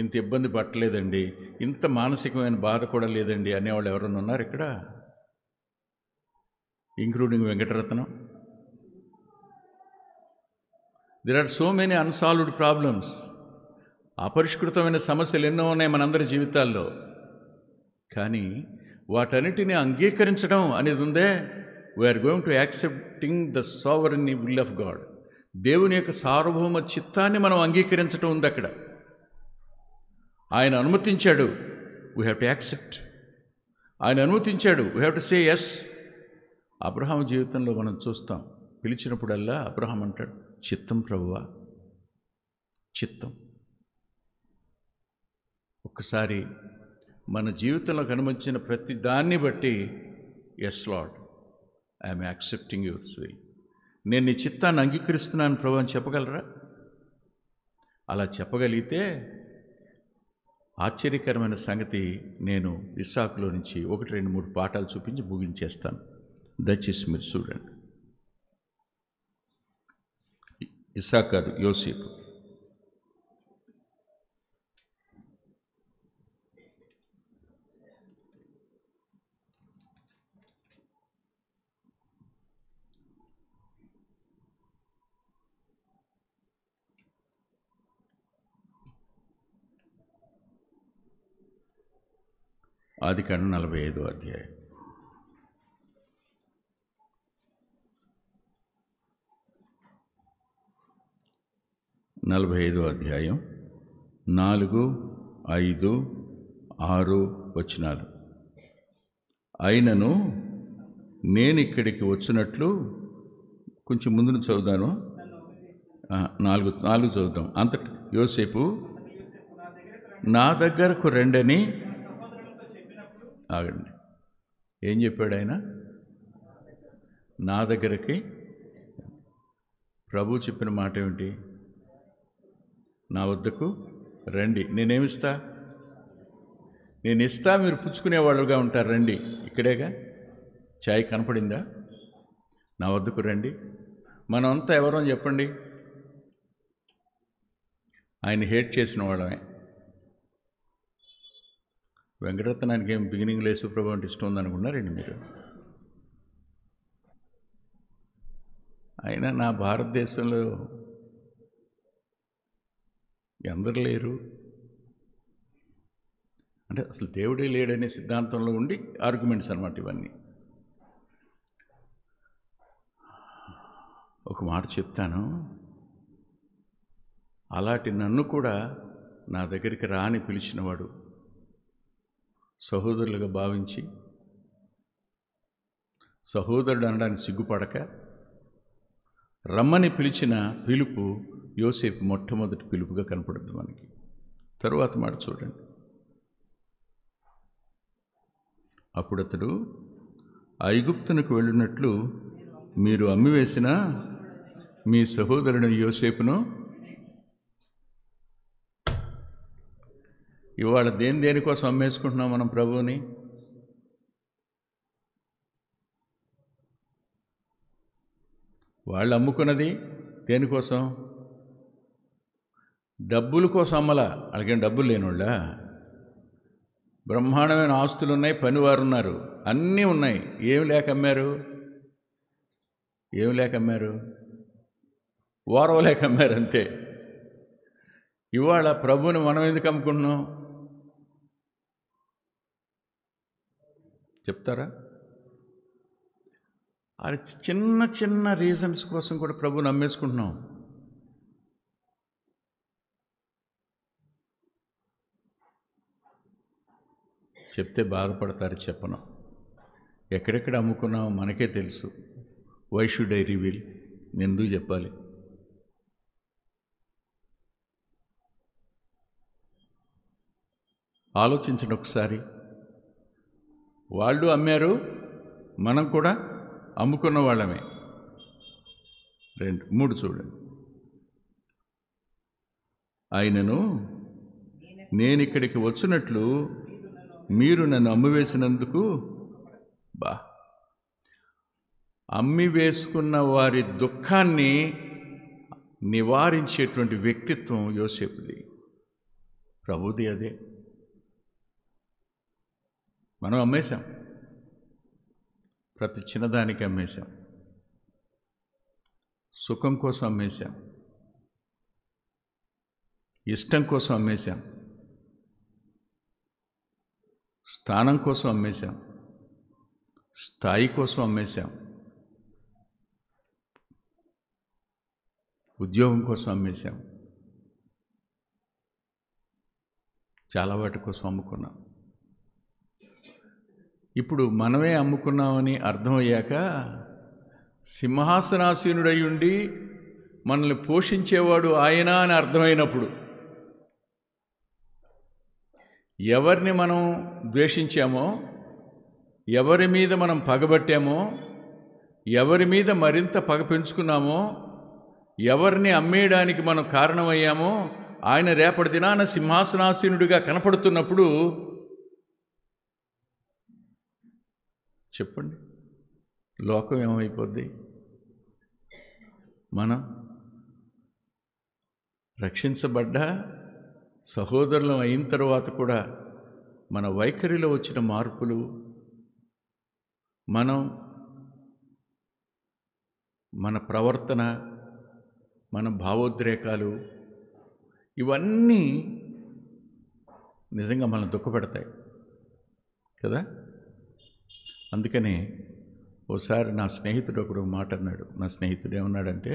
ఇంత ఇబ్బంది పట్టలేదండి, ఇంత మానసికమైన బాధ కూడా లేదండి అనేవాళ్ళు ఎవరైనా ఉన్నారు ఇక్కడ? Including Venkataratnam. There are so many unsolved problems. అపరిష్కృతమైన సమస్యలు ఎన్నో ఉన్నాయి మనందరి జీవితాల్లో. కానీ వాటన్నిటిని అంగీకరించడం అనేది ఉందే, we are going to accepting the sovereign will of God. దేవుని యొక్క సార్వభౌమ చిత్తాన్ని మనం అంగీకరించడం ఉంది అక్కడ. ఆయన అనుమతించాడు, వీ హ్యావ్ టు యాక్సెప్ట్. ఆయన అనుమతించాడు, we have to say yes. Abraham జీవితంలో మనం చూస్తాం, పిలిచినప్పుడల్లా అబ్రహాం అంటాడు, చిత్తం ప్రభువా, చిత్తం. ఒక్కసారి మన జీవితంలో కనిపించిన ప్రతి దాన్ని బట్టి yes lord, I'm accepting yours will, నేను నీ చిత్తాన్ని అంగీకరిస్తున్నాను ప్రభు అని చెప్పగలరా? అలా చెప్పగలిగితే ఆశ్చర్యకరమైన సంగతి నేను ఇస్సాకులో నుంచి 1, 2, 3 పాఠాలు చూపించి ముగించేస్తాను. దయచేసి మీరు చూడండి. ఇస్సాకు కాదు, యోసేపు. ఆదికాండం 45వ అధ్యాయం. అధ్యాయం 4, 5, 6 వచనాలు. అయినను నేను ఇక్కడికి వచ్చినట్లు, కొంచెం ముందును చదువుదాను, 4 చదువుదాం. అంతటి యోసేపు నా దగ్గరకు రండని, ఆగండి, ఏం చెప్పాడు ఆయన? నా దగ్గరికి. ప్రభు చెప్పిన మాట ఏమిటి? నా వద్దకు రండి, నేనేమిస్తా? నేను ఇస్తా, మీరు పుచ్చుకునేవాళ్ళుగా ఉంటారు. రండి, ఇక్కడేగా ఛాయ్ కనపడిందా? నా వద్దకు రండి. మనమంతా ఎవరో చెప్పండి? ఆయన హేట్ చేసిన వాళ్ళమే. వెంకటరత్నానికి ఏం బిగినింగ్లో యేసుప్రభు అంటే ఇష్టం ఉందనుకున్నారండి మీరు? అయినా నా భారతదేశంలో అందరు లేరు అంటే అసలు దేవుడే లేడనే సిద్ధాంతంలో ఉండి ఆర్గ్యుమెంట్స్ అన్నమాట ఇవన్నీ. ఒక మాట చెప్తాను, అలాంటి నన్ను కూడా నా దగ్గరికి రాని పిలిచినవాడు, సహోదరులుగా భావించి సహోదరుడు అనడానికి సిగ్గుపడక రమ్మని పిలిచిన పిలుపు యోసేపు మొట్టమొదటి పిలుపుగా కనపడుద్ది మనకి. తరువాత మాట చూడండి. అప్పుడు అతడు ఐగుప్తునకు వెళ్ళినట్లు మీరు అమ్మివేసిన మీ సహోదరుని యోసేపును. ఇవాళ దేనికోసం అమ్మేసుకుంటున్నాం మనం ప్రభువుని? వాళ్ళు అమ్ముకున్నది దేనికోసం? డబ్బుల కోసం అమ్మలా. అలాగేం డబ్బులు లేనివాళ్ళ? బ్రహ్మాండమైన ఆస్తులు ఉన్నాయి, పనివారు ఉన్నారు, అన్నీ ఉన్నాయి. ఏం లేక అమ్మారు? ఏం లేక అమ్మారు? ఓరవలేక అమ్మారు అంతే. ఇవాళ ప్రభువుని మనం ఎందుకు అమ్ముకుంటున్నాం చెప్తారా? అది చిన్న చిన్న రీజన్స్ కోసం కూడా ప్రభువుని అమ్మేసుకుంటున్నాం. చెప్తే బాధపడతారు, చెప్పను. ఎక్కడెక్కడ అమ్ముకున్నామో మనకే తెలుసు. Why should I reveal? ఎందుకు చెప్పాలి? ఆలోచించండి ఒకసారి. వాళ్ళు అమ్మారు, మనం కూడా అమ్ముకున్న వాళ్ళమే. 2, 3 చూడండి. ఆయనను నేనిక్కడికి వచ్చినట్లు మీరు నన్ను అమ్మివేసినందుకు అమ్మి వేసుకున్న వారి దుఃఖాన్ని నివారించేటువంటి వ్యక్తిత్వం యోసేపుది, ప్రభుది అదే. మనం అమ్మేశాం, ప్రతి చిన్నదానికి అమ్మేశాం. సుఖం కోసం అమ్మేశాం, ఇష్టం కోసం అమ్మేశాం, స్థానం కోసం అమ్మేశాం, స్థాయి కోసం అమ్మేశాం, ఉద్యోగం కోసం అమ్మేశాం, చాలా వాటి కోసం అమ్ముకున్నాం. ఇప్పుడు మనమే అమ్ముకున్నామని అర్థమయ్యాక, సింహాసనాసీనుడై ఉండి మనల్ని పోషించేవాడు ఆయన అని అర్థమైనప్పుడు, ఎవరిని మనం ద్వేషించామో, ఎవరి మీద మనం పగబట్టామో, ఎవరి మీద మరింత పగ పెంచుకున్నామో, ఎవరిని అమ్మేయడానికి మనం కారణమయ్యామో, ఆయన రేపటి దినాన సింహాసనాసీనుడిగా కనపడుతున్నప్పుడు చెప్పండి, లోకం ఏమైపోద్ది? మనం రక్షించబడ్డ సహోదరులం అయిన తర్వాత కూడా మన వైఖరిలో వచ్చిన మార్పులు, మన ప్రవర్తన, మన భావోద్రేకాలు, ఇవన్నీ నిజంగా మనల్ని దుఃఖపెడతాయి కదా. అందుకనే ఓసారి నా స్నేహితుడు ఒకడు మాట అన్నాడు. నా స్నేహితుడు ఏమన్నాడంటే,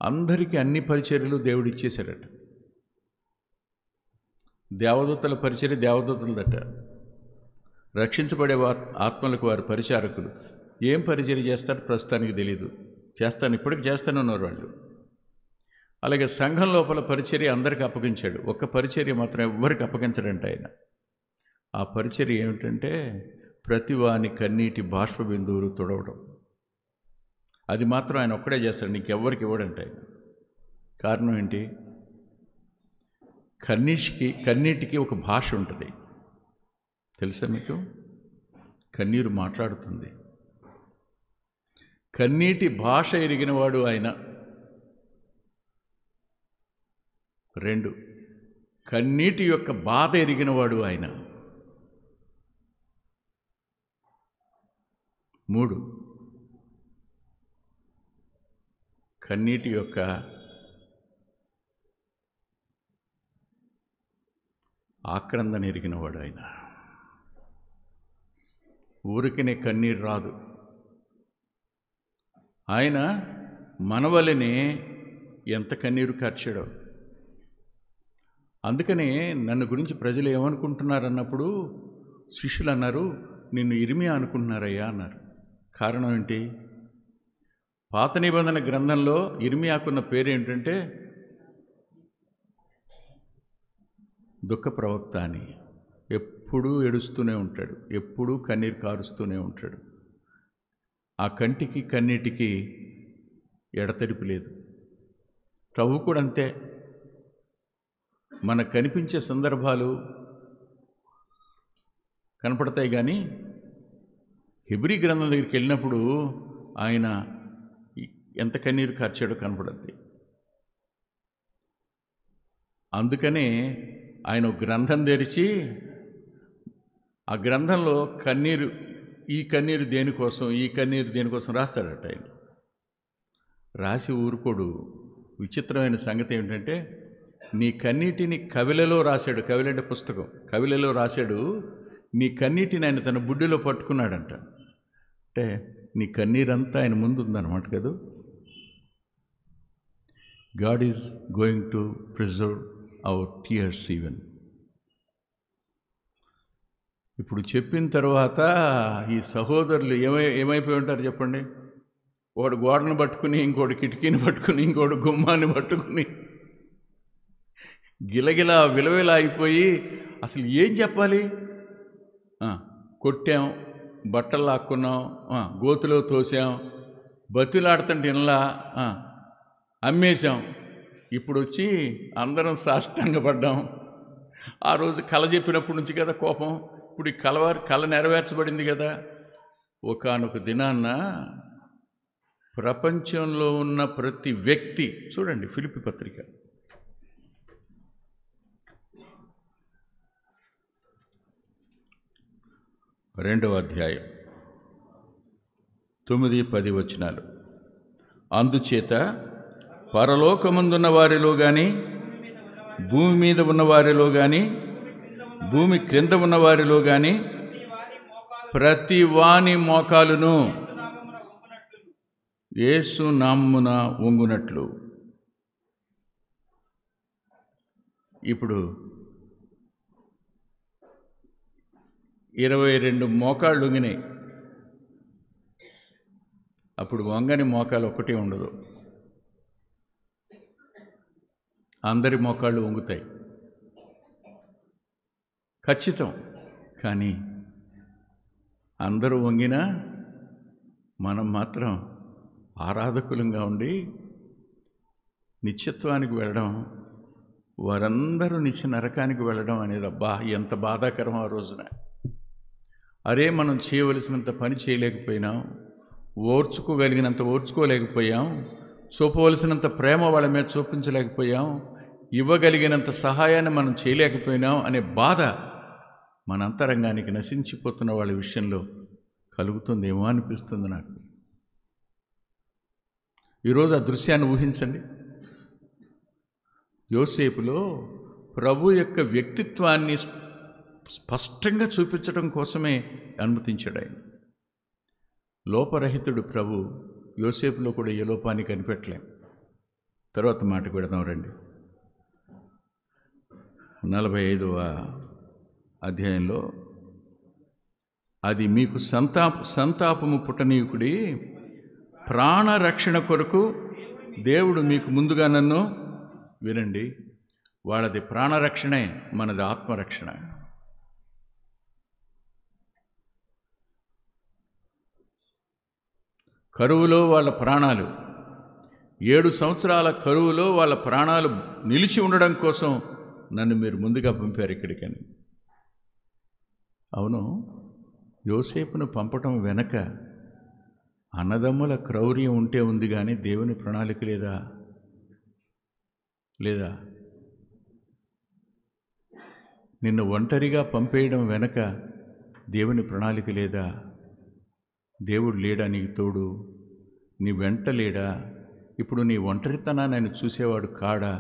అందరికీ అన్ని పరిచర్యలు దేవుడు ఇచ్చేశాడట. దేవదూతల పరిచర్య దేవదూతలదట, రక్షించబడే ఆత్మలకు వారి పరిచారకులు. ఏం పరిచర్య చేస్తారో ప్రస్తుతానికి తెలియదు, ఇప్పటికి చేస్తూనే ఉన్నారు వాళ్ళు. అలాగే సంఘం లోపల పరిచర్య అందరికీ అప్పగించాడు, ఒక్క పరిచర్య మాత్రం ఎవ్వరికి అప్పగించడంట ఆయన. ఆ పరిచర్య ఏమిటంటే, ప్రతివాని కన్నీటి బాష్ప బిందువులు తుడవడం. అది మాత్రం ఆయన ఒక్కడే చేస్తాడు, నీకెవ్వరికి ఇవ్వడంట ఆయన. కారణం ఏంటి? కన్నీటికి ఒక భాష ఉంటుంది, తెలుసా మీకు? కన్నీరు మాట్లాడుతుంది. కన్నీటి భాష ఎరిగినవాడు ఆయన. 2, కన్నీటి యొక్క బాధ ఎరిగినవాడు ఆయన. 3, కన్నీటి యొక్క ఆక్రందన ఎరిగినవాడు ఆయన. ఊరికినే కన్నీరు రాదు. ఆయన మనవలనే ఎంత కన్నీరు కార్చాడో. అందుకనే నన్ను గురించి ప్రజలు ఏమనుకుంటున్నారన్నప్పుడు శిష్యులు అన్నారు, నిన్ను ఇర్మియా అనుకుంటున్నారయ్యా అన్నారు. కారణం ఏంటి? పాత నిబంధన గ్రంథంలో ఇర్మియాకున్న పేరు ఏంటంటే దుఃఖ ప్రవక్త అని. ఎప్పుడూ ఏడుస్తూనే ఉంటాడు, ఎప్పుడూ కన్నీరు కారుస్తూనే ఉంటాడు. ఆ కంటికి కన్నీటికి ఎడతెరిపి లేదు. ప్రభు కూడా అంతే. మనకు కనిపించే సందర్భాలు కనపడతాయి, కానీ హెబ్రీ గ్రంథం దగ్గరికి వెళ్ళినప్పుడు ఆయన ఎంత కన్నీరు కార్చాడో కనపడద్ది. అందుకనే ఆయన గ్రంథం తెరిచి ఆ గ్రంథంలో ఈ కన్నీరు దేనికోసం రాస్తాడట. ఆయన రాసి ఊరుకోడు. విచిత్రమైన సంగతి ఏమిటంటే, నీ కన్నీటిని కవిలలో రాశాడు. కవిల అంటే పుస్తకం. కవిలలో రాశాడు. నీ కన్నీటిని ఆయన తన బుడ్డిలో పట్టుకున్నాడంట. అంటే నీ కన్నీరంతా ఆయన ముందు ఉందన్నమాట కదా. God is going to preserve hour tears even. ఇప్పుడు చెప్పిన తర్వాత ఈ సహోదరులు ఏమైపోయి ఉంటారు చెప్పండి? ఒకడు గోడను పట్టుకుని, ఇంకోటి కిటికీని పట్టుకుని, ఇంకోటి గుమ్మాన్ని పట్టుకుని గిలగిలా విలవిలా అయిపోయి అసలు ఏం చెప్పాలి? కొట్టాం, బట్టలు లాక్కున్నాం, గోతులో తోసాం, బతులాడుతుంటే ఇన్లా అమ్మేశాం, ఇప్పుడు వచ్చి అందరం సాష్టాంగపడ్డాం. ఆ రోజు కళ చెప్పినప్పటి నుంచి కదా కోపం, ఇప్పుడు ఈ కళ నెరవేర్చబడింది కదా. ఒకానొక దినాన్న ప్రపంచంలో ఉన్న ప్రతి వ్యక్తి చూడండి, ఫిలిప్పీ పత్రిక 2వ అధ్యాయం 9-10 వచనాలు. అందుచేత పరలోకమందున్న వారిలో కానీ, భూమి మీద ఉన్న వారిలో కానీ, భూమి క్రింద ఉన్న వారిలో కానీ ప్రతి వాని మోకాలును యేసు నామమున వంగునట్లు. ఇప్పుడు 22 మోకాళ్ళు వంగినాయి. అప్పుడు వంగని మోకాలు ఒక్కటే ఉండదు, అందరి మోకాళ్ళు వంగుతాయి ఖచ్చితం. కానీ అందరూ వంగినా మనం మాత్రం ఆరాధకులంగా ఉండి నిత్యత్వానికి వెళ్ళడం, వారందరూ నిత్య నరకానికి వెళ్ళడం అనేది అబ్బా ఎంత బాధాకరం. ఆ రోజున అరే మనం చేయవలసినంత పని చేయలేకపోయినాం, ఓర్చుకోగలిగినంత ఓర్చుకోలేకపోయాం, చూపవలసినంత ప్రేమ వాళ్ళ మీద చూపించలేకపోయాం, ఇవ్వగలిగినంత సహాయాన్ని మనం చేయలేకపోయినాం అనే బాధ మన అంతరంగానికి నశించిపోతున్న వాళ్ళ విషయంలో కలుగుతుందేమో అనిపిస్తుంది నాకు. ఈరోజు ఆ దృశ్యాన్ని ఊహించండి. యోసేపులో ప్రభు యొక్క వ్యక్తిత్వాన్ని స్పష్టంగా చూపించడం కోసమే అనుమతించాడు ఆయన. లోపరహితుడు ప్రభు. యోసేపులో కూడా ఏ లోపాన్ని కనిపెట్టలేం. తర్వాత మాటకు పెడదాం రండి. 45వ అధ్యాయంలో అది మీకు సంతాపము పుట్టనీయుకుడి, ప్రాణరక్షణ కొరకు దేవుడు మీకు ముందుగా నన్ను వినండి. వాళ్ళది ప్రాణరక్షణే, మనది ఆత్మరక్షణ. కరువులో వాళ్ళ ప్రాణాలు, 7 సంవత్సరాల కరువులో వాళ్ళ ప్రాణాలు నిలిచి ఉండడం కోసం నన్ను మీరు ముందుగా పంపారు ఇక్కడికని. అవును, యోసేపును పంపటం వెనక అన్నదమ్ముల క్రౌర్యం ఉంటే ఉంది కానీ దేవుని ప్రణాళిక లేదా? నిన్ను ఒంటరిగా పంపేయడం వెనక దేవుని ప్రణాళిక లేదా? దేవుడు లేడా నీకు తోడు? నీ వెంట లేడా? ఇప్పుడు నీ ఒంటరితనాన్ని ఆయన చూసేవాడు కాడా?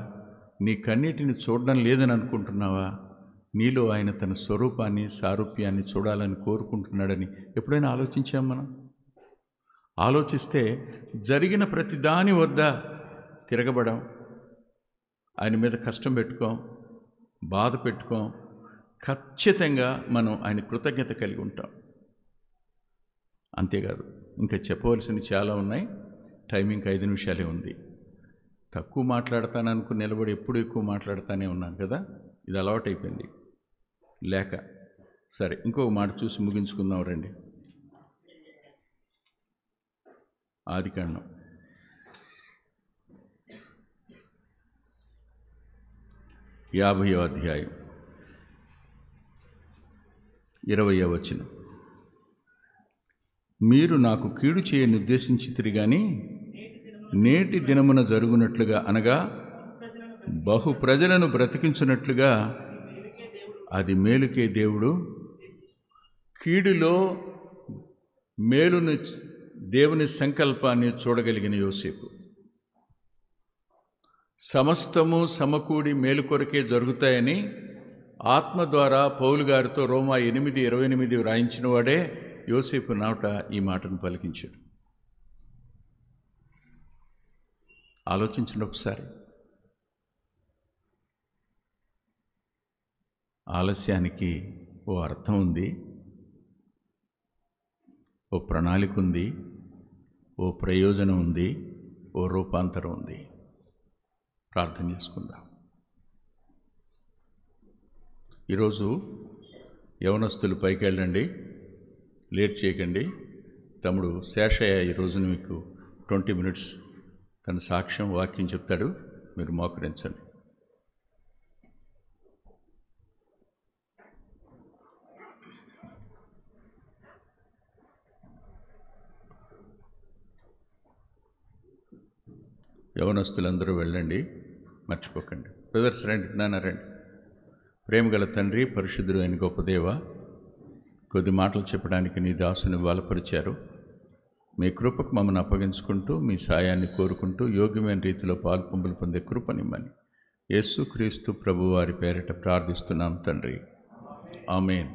నీ కన్నీటిని చూడడం లేదని అనుకుంటున్నావా? నీలో ఆయన తన స్వరూపాన్ని, సారూప్యాన్ని చూడాలని కోరుకుంటున్నాడని ఎప్పుడైనా ఆలోచించాం మనం? ఆలోచిస్తే జరిగిన ప్రతి దాని వద్ద తిరగబడం, ఆయన మీద కష్టం పెట్టుకోం, బాధ పెట్టుకోం, ఖచ్చితంగా మనం ఆయన కృతజ్ఞత కలిగి ఉంటాం. అంతేకాదు, ఇంకా చెప్పవలసినవి చాలా ఉన్నాయి. టైమింగ్ 5 నిమిషాలే ఉంది. తక్కువ మాట్లాడతాననుకుని నిలబడి ఎప్పుడు ఎక్కువ మాట్లాడుతూనే ఉన్నాను కదా, ఇది అలవాటైపోయింది లేక. సరే, ఇంకొక మాట చూసి ముగించుకుందాం రండి. ఆదికాండం 50వ అధ్యాయం 20వ వచనం. మీరు నాకు కీడు చేయని ఉద్దేశించితిరి గాని నేటి దినమున జరుగునట్లుగా, అనగా బహు ప్రజలను బ్రతికించున్నట్లుగా అది మేలుకే దేవుడు. కీడులో మేలుని, దేవుని సంకల్పాన్ని చూడగలిగిన యోసేపు. సమస్తము సమకూడి మేలు కొరకే జరుగుతాయని ఆత్మ ద్వారా పౌలు గారితో రోమా 8:28 వ్రాయించిన వాడే యోసేపు నాట ఈ మాటను పలికించాడు. ఆలోచించండి ఒకసారి. ఆలస్యానికి ఓ అర్థం ఉంది. ఓ ప్రణాళిక ఉంది, ఓ ప్రయోజనం ఉంది, ఓ రూపాంతరం ఉంది. ప్రార్థన చేసుకుందాం. ఈరోజు యవనస్తులు పైకి వెళ్ళండి, లేట్ చేయకండి. తమ్ముడు శేషయ్య ఈరోజు మీకు 20 minutes తన సాక్ష్యం వాక్యం చెప్తాడు, మీరు మోకరించండి. యవనస్తులందరూ వెళ్ళండి, మర్చిపోకండి. బ్రదర్స్ రండి, నాన్న రండి. ప్రేమగల తండ్రి, పరిశుద్ధుడు అయిన గొప్ప దేవ, కొద్ది మాటలు చెప్పడానికి నీ దాసుని బలపరిచారు. మీ కృపకు మమ్మల్ని అప్పగించుకుంటూ మీ సాయాన్ని కోరుకుంటూ యోగ్యమైన రీతిలో పాల్పొంపులు పొందే కృపనిమ్మని యేసుక్రీస్తు ప్రభువారి పేరిట ప్రార్థిస్తున్నాం తండ్రి. ఆమేన్.